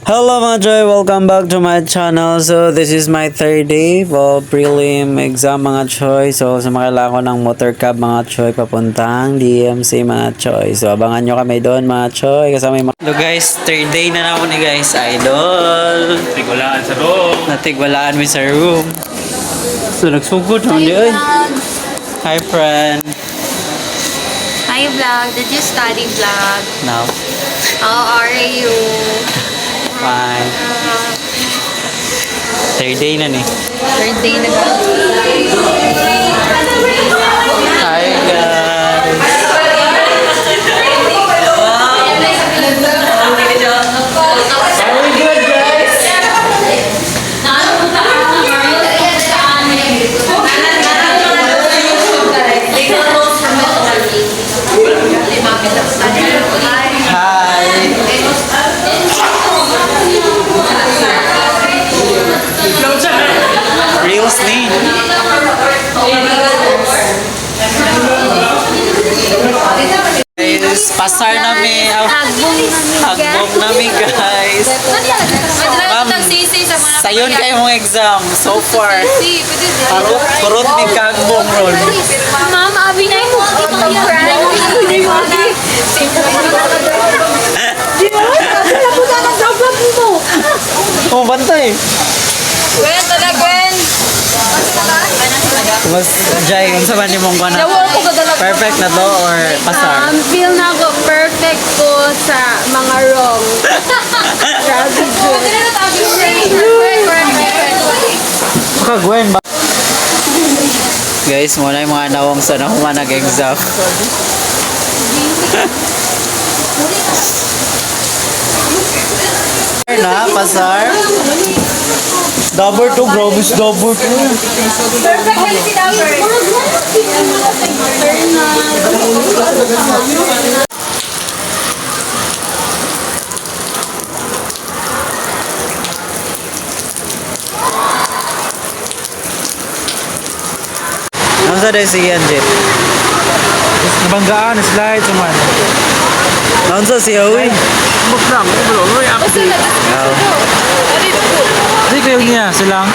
Hello mga Joy! Welcome back to my channel. So, this is my third day of prelim exam mga Choy. So, sumakala ko ng motor cab mga Choy papuntang DMC mga Choy. So, abangan nyo kami doon mga Choy. Kasama yung mga... Hello guys, third day na naman ni guys. Idol! Tigwalaan sa room. Natigwalaan mo sa room. So, nagsugod naman di ay. Hi friend! Hi vlog, did you study vlog? Now, How are you? fine. Third day na ni. Third day na ba? Hi guys! Very good guys! Hi! Reels ni. Guys, pasar nami. Hagbong nami guys. Ma'am, sayon kayo mong exam so far. Kurot ni kagbong ron. Ma'am, abi na yung Bantay. Gwen, tala Gwen! Mas Jai, kung sa man mong na perfect na to or pasar? Feel na ako perfect ko sa mga wrong. Grabe ko. Baka Gwen ba? Guys, muna yung mga nawang sa nakuha nag-exam. Na, pasar. Double to, grobis double to. Ano sa day si Jet? Nabanggaan, slide, suman. Ano sa si Owi? Buklang, belum. Uy, ako. Wow. Hindi kayo niya, silang.